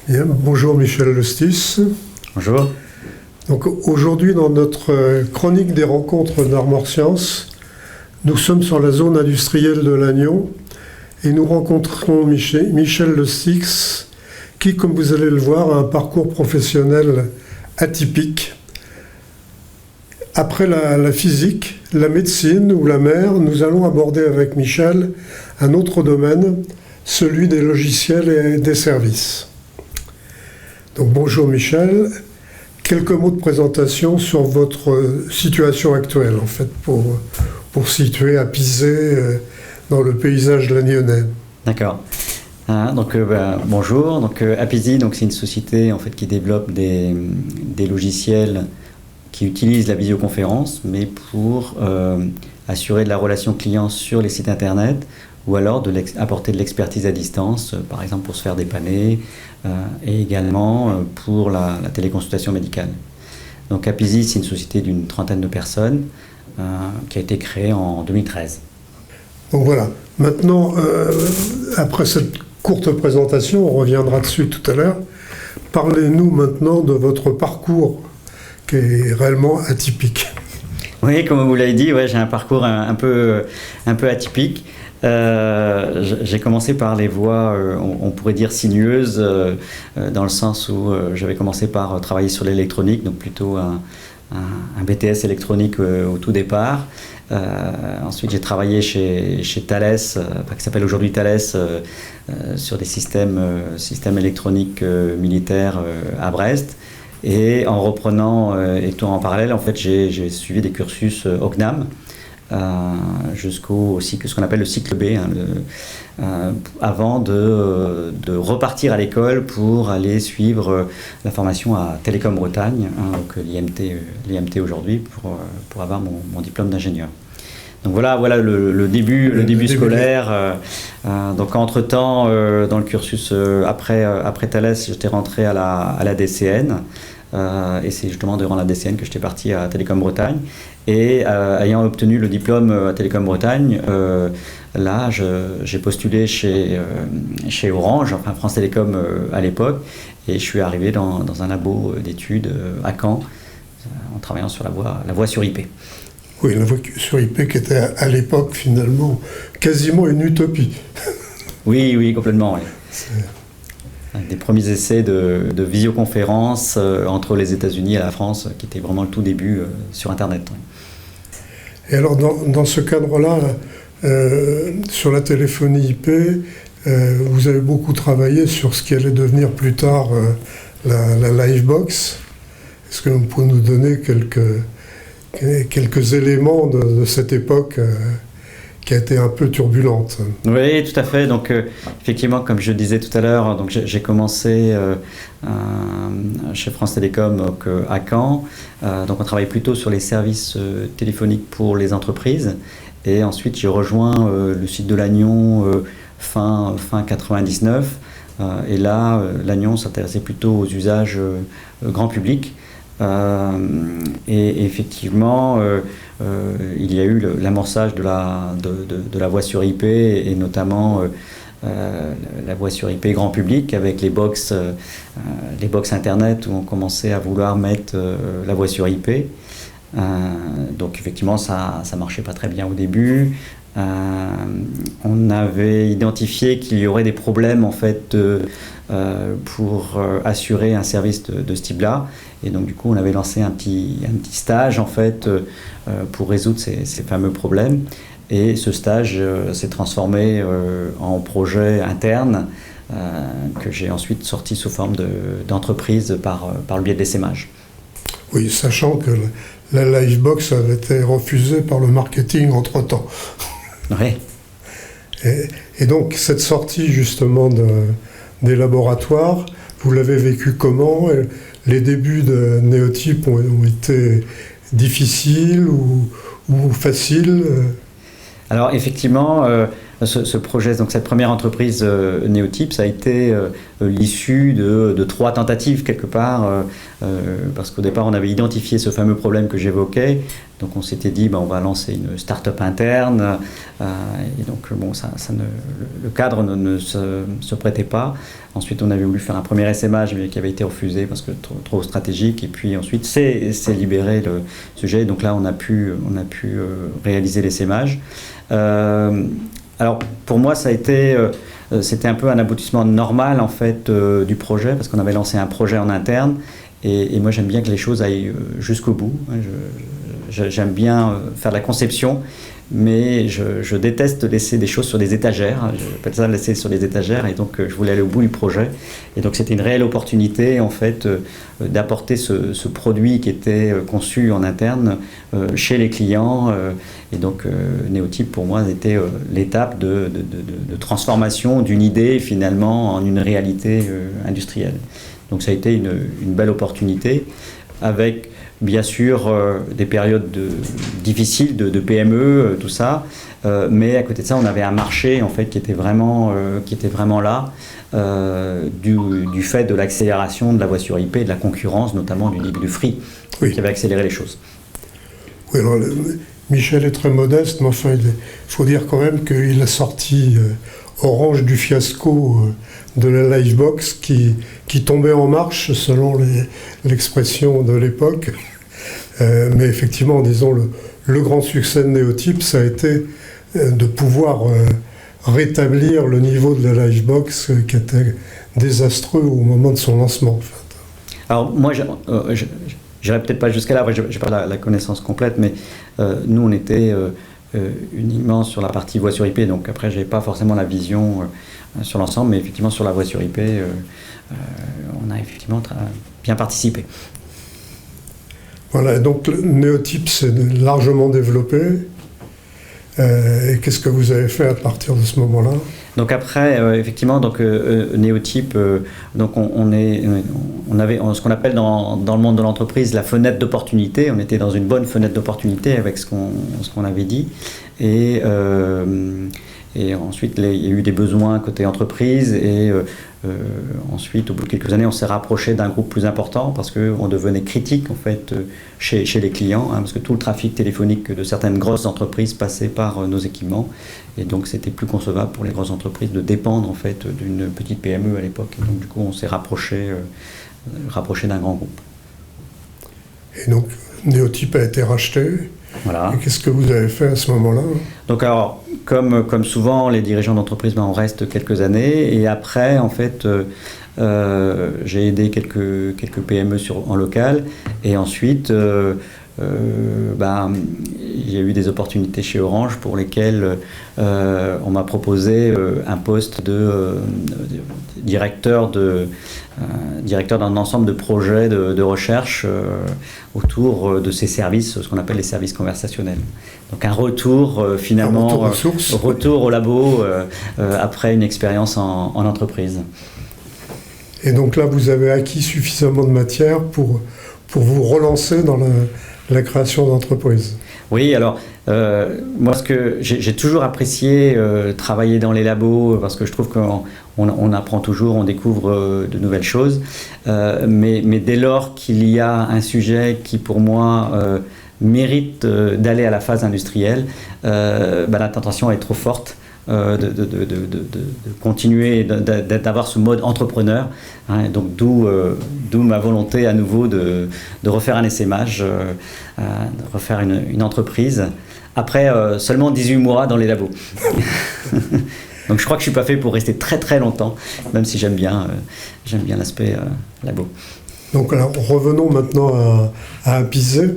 Bien, bonjour Michel Lestis. Bonjour. Donc aujourd'hui dans notre chronique des rencontres d'Armor Science, nous sommes sur la zone industrielle de Lannion et nous rencontrons Michel Lestis qui, comme vous allez le voir, a un parcours professionnel atypique. Après la physique, la médecine ou la mer, nous allons aborder avec Michel un autre domaine, celui des logiciels et des services. Donc bonjour Michel, quelques mots de présentation sur votre situation actuelle en fait pour situer Apizé dans le paysage lanionnais. D'accord. Bonjour. Apizé, c'est une société en fait qui développe des logiciels qui utilisent la visioconférence, mais pour assurer de la relation client sur les sites internet, ou alors apporter de l'expertise à distance, par exemple pour se faire dépanner, et également pour la téléconsultation médicale. Donc Apizé, c'est une société d'une trentaine de personnes qui a été créée en 2013. Donc voilà, maintenant, après cette courte présentation, on reviendra dessus tout à l'heure, parlez-nous maintenant de votre parcours qui est réellement atypique. Oui, comme vous l'avez dit, j'ai un parcours un peu atypique. J'ai commencé par les voies, on pourrait dire sinueuses, dans le sens où j'avais commencé par travailler sur l'électronique, donc plutôt un BTS électronique au tout départ. Ensuite, j'ai travaillé chez Thales, qui s'appelle aujourd'hui Thales, sur des systèmes électroniques militaires à Brest. Et en reprenant et tout en parallèle, en fait, j'ai suivi des cursus OCNAM. Jusqu'au cycle, ce qu'on appelle le cycle B, avant de repartir à l'école pour aller suivre la formation à Télécom Bretagne, donc l'IMT aujourd'hui, pour avoir mon diplôme d'ingénieur. Donc voilà le début scolaire. Donc entre-temps, dans le cursus après Thales, j'étais rentré à la DCN. Et c'est justement durant la DCN que j'étais parti à Télécom Bretagne. Et ayant obtenu le diplôme à Télécom Bretagne, là j'ai postulé chez Orange, enfin France Télécom à l'époque, et je suis arrivé dans un labo d'études à Caen, en travaillant sur la voie sur IP. Oui, la voie sur IP qui était à l'époque finalement quasiment une utopie. Oui, complètement. Oui. Des premiers essais de visioconférence entre les États-Unis et la France, qui était vraiment le tout début sur Internet. Oui. Et alors, dans ce cadre-là, sur la téléphonie IP, vous avez beaucoup travaillé sur ce qui allait devenir plus tard la Livebox. Est-ce que vous pouvez nous donner quelques éléments de cette époque qui a été un peu turbulente? Oui, tout à fait. Donc, effectivement, comme je disais tout à l'heure, donc j'ai commencé chez France Télécom à Caen. Donc, on travaille plutôt sur les services téléphoniques pour les entreprises. Et ensuite, j'ai rejoint le site de Lannion fin 99. Et là, Lannion s'intéressait plutôt aux usages grand public. Et effectivement, il y a eu l'amorçage de la voie sur IP et notamment la voie sur IP grand public avec les box internet où on commençait à vouloir mettre la voie sur IP. Donc effectivement, ça marchait pas très bien au début. On avait identifié qu'il y aurait des problèmes en fait pour assurer un service de ce type-là, et donc du coup on avait lancé un petit stage en fait pour résoudre ces fameux problèmes, et ce stage s'est transformé en projet interne que j'ai ensuite sorti sous forme d'entreprise par le biais de l'essaimage. Oui, sachant que la Livebox avait été refusée par le marketing entre-temps. Oui. Et donc cette sortie justement des laboratoires, vous l'avez vécu comment? Les débuts de Néotype ont été difficiles ou faciles? Alors effectivement, ce projet, donc cette première entreprise Neotype, ça a été l'issue de 3 tentatives quelque part, parce qu'au départ on avait identifié ce fameux problème que j'évoquais, donc on s'était dit on va lancer une start-up interne, et donc le cadre ne se prêtait pas. Ensuite on avait voulu faire un premier essaimage mais qui avait été refusé parce que trop stratégique, et puis ensuite c'est libéré le sujet, donc là on a pu réaliser l'essaimage. Alors pour moi ça a été c'était un peu un aboutissement normal en fait du projet, parce qu'on avait lancé un projet en interne, et moi j'aime bien que les choses aillent jusqu'au bout. J'aime bien faire de la conception, mais je déteste laisser des choses sur des étagères. J'appelle ça laisser sur des étagères, et donc je voulais aller au bout du projet. Et donc c'était une réelle opportunité en fait d'apporter ce produit qui était conçu en interne chez les clients. Et donc Neotype pour moi était l'étape de transformation d'une idée finalement en une réalité industrielle. Donc ça a été une belle opportunité, avec bien sûr des périodes difficiles de PME, tout ça, mais à côté de ça on avait un marché en fait qui était vraiment là, du fait de l'accélération de la voix sur IP et de la concurrence, notamment du début du free, qui avait accéléré les choses. Oui, alors Michel est très modeste, mais enfin il faut dire quand même qu'il a sorti Orange du fiasco de la Livebox qui tombait en marche selon l'expression de l'époque. Mais effectivement, disons, le grand succès de Neotype, ça a été de pouvoir rétablir le niveau de la Livebox qui était désastreux au moment de son lancement. En fait. Alors moi, j'irai peut-être pas jusqu'à là, je n'ai pas la connaissance complète, mais nous on était uniquement sur la partie voix sur IP, donc après je n'avais pas forcément la vision sur l'ensemble, mais effectivement sur la voix sur IP, on a effectivement bien participé. Voilà, donc Neotype s'est largement développé. Et qu'est-ce que vous avez fait à partir de ce moment-là ? Donc après, effectivement, Neotype, donc on avait ce qu'on appelle dans le monde de l'entreprise la fenêtre d'opportunité. On était dans une bonne fenêtre d'opportunité avec ce qu'on avait dit. Et ensuite, il y a eu des besoins côté entreprise, et ensuite, au bout de quelques années, on s'est rapproché d'un groupe plus important parce qu'on devenait critique en fait chez les clients, parce que tout le trafic téléphonique de certaines grosses entreprises passait par nos équipements, et donc c'était plus concevable pour les grosses entreprises de dépendre en fait d'une petite PME à l'époque. Et donc du coup, on s'est rapproché d'un grand groupe. Et donc, Neotype a été racheté. Voilà. Et qu'est-ce que vous avez fait à ce moment-là ? Donc alors, comme souvent, les dirigeants d'entreprise, on reste quelques années, et après, en fait, j'ai aidé quelques PME en local, et ensuite, il y a eu des opportunités chez Orange pour lesquelles on m'a proposé un poste de directeur d'un ensemble de projets de recherche autour de ces services, ce qu'on appelle les services conversationnels. Donc un retour finalement, retour au labo après une expérience en entreprise. Et donc là, vous avez acquis suffisamment de matière pour vous relancer dans la création d'entreprise. Oui, alors moi j'ai toujours apprécié travailler dans les labos, parce que je trouve qu'on apprend toujours, on découvre de nouvelles choses, mais dès lors qu'il y a un sujet qui pour moi mérite d'aller à la phase industrielle, la tentation est trop forte de continuer, d'avoir ce mode entrepreneur, hein, donc d'où ma volonté à nouveau de refaire un essaimage, de refaire une entreprise après seulement 18 mois dans les labos. Donc je crois que je ne suis pas fait pour rester très très longtemps, même si j'aime bien l'aspect labo. Donc alors, revenons maintenant à Apizé.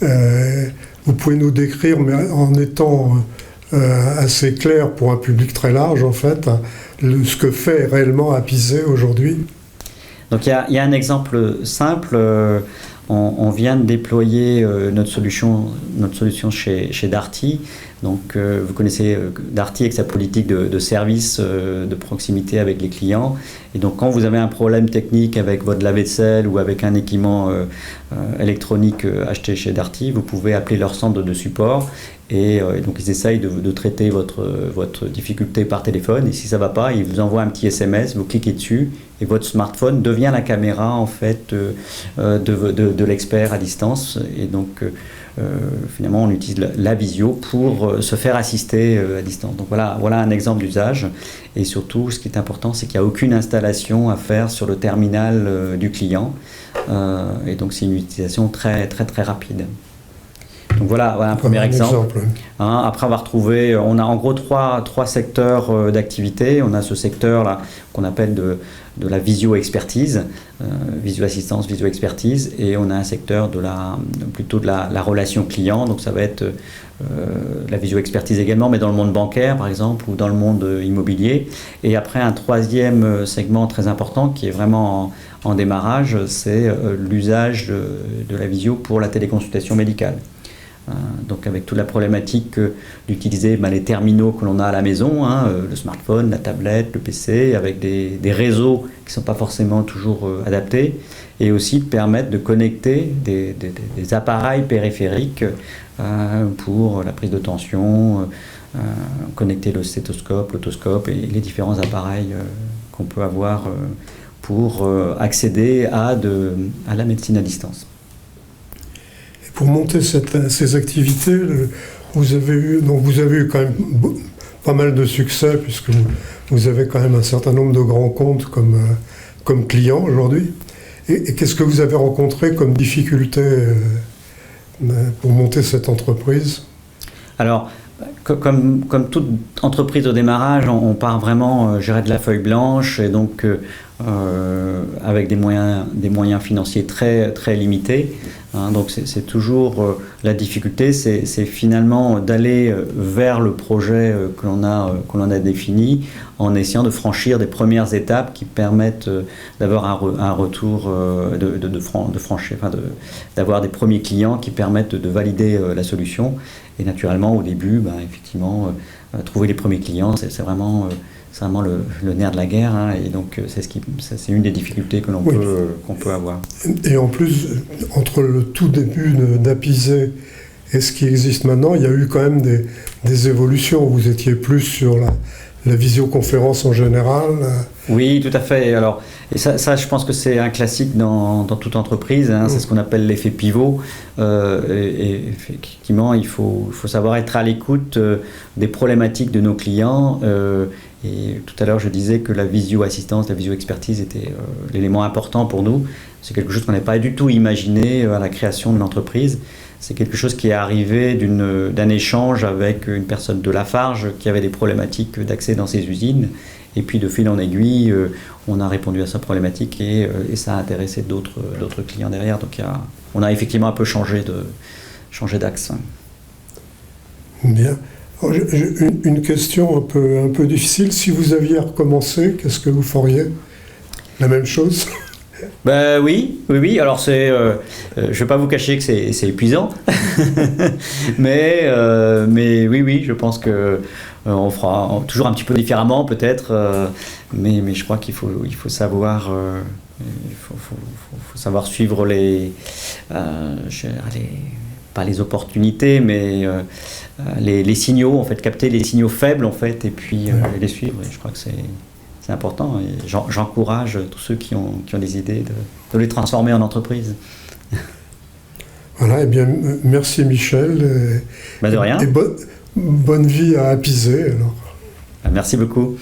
Vous pouvez nous décrire, mais en étant assez clair pour un public très large en fait, ce que fait réellement Apizé aujourd'hui. Donc il y a un exemple simple. On vient de déployer notre solution chez Darty, Donc vous connaissez Darty avec sa politique de service de proximité avec les clients. Et donc quand vous avez un problème technique avec votre lave-vaisselle ou avec un équipement électronique acheté chez Darty, vous pouvez appeler leur centre de support. Et donc ils essayent de traiter votre difficulté par téléphone. Et si ça ne va pas, ils vous envoient un petit SMS, vous cliquez dessus et votre smartphone devient la caméra en fait de l'expert à distance. Et donc finalement on utilise la visio pour se faire assister à distance. Donc voilà un exemple d'usage. Et surtout ce qui est important, c'est qu'il n'y a aucune installation à faire sur le terminal du client. Et donc c'est une utilisation très très très rapide. Donc voilà un premier exemple. Après avoir trouvé, on a en gros trois secteurs d'activité. On a ce secteur-là qu'on appelle de la visio-expertise, visio-assistance, visio-expertise, et on a un secteur plutôt de la relation client. Donc ça va être la visio-expertise également, mais dans le monde bancaire par exemple, ou dans le monde immobilier. Et après un troisième segment très important qui est vraiment en démarrage, c'est l'usage de la visio pour la téléconsultation médicale. Donc avec toute la problématique d'utiliser les terminaux que l'on a à la maison, le smartphone, la tablette, le PC, avec des réseaux qui ne sont pas forcément toujours adaptés, et aussi de permettre de connecter des appareils périphériques pour la prise de tension, connecter le stéthoscope, l'otoscope et les différents appareils qu'on peut avoir pour accéder à la médecine à distance. Pour monter ces activités, vous avez eu quand même pas mal de succès, puisque vous avez quand même un certain nombre de grands comptes comme clients aujourd'hui. Et qu'est-ce que vous avez rencontré comme difficulté pour monter cette entreprise ? Alors, comme toute entreprise au démarrage, on part vraiment de la feuille blanche, et donc avec des moyens financiers très, très limités. Donc c'est toujours la difficulté, c'est finalement d'aller vers le projet que l'on a défini, en essayant de franchir des premières étapes qui permettent d'avoir un retour, de franchir, d'avoir des premiers clients qui permettent de valider la solution. Et naturellement, au début, effectivement, trouver les premiers clients, c'est vraiment le nerf de la guerre, et donc c'est une des difficultés qu'on peut avoir. Et en plus, entre le tout début d'Apizé et ce qui existe maintenant, il y a eu quand même des évolutions. Vous étiez plus sur la visioconférence en général. Oui, tout à fait. Alors, et ça, je pense que c'est un classique dans toute entreprise. C'est ce qu'on appelle l'effet pivot. Et effectivement, il faut savoir être à l'écoute des problématiques de nos clients. Et tout à l'heure, je disais que la visio-assistance, la visio-expertise était l'élément important pour nous. C'est quelque chose qu'on n'avait pas du tout imaginé à la création de l'entreprise. C'est quelque chose qui est arrivé d'un échange avec une personne de Lafarge qui avait des problématiques d'accès dans ses usines. Et puis de fil en aiguille, on a répondu à sa problématique et ça a intéressé d'autres clients derrière. Donc on a effectivement un peu changé d'axe. Bien. J'ai une question un peu difficile. Si vous aviez recommencé, qu'est-ce que vous feriez ? La même chose ? Oui. Alors je vais pas vous cacher que c'est épuisant, mais oui, je pense que on fera toujours un petit peu différemment peut-être, mais je crois qu'il faut savoir, faut savoir suivre pas les opportunités, mais les signaux, en fait, capter les signaux faibles, en fait, et puis les suivre. Et je crois que c'est important. Et j'encourage tous ceux qui ont des idées de les transformer en entreprise. Voilà, et bien, merci Michel. De rien. Et bonne vie à Apizé, alors. Merci beaucoup.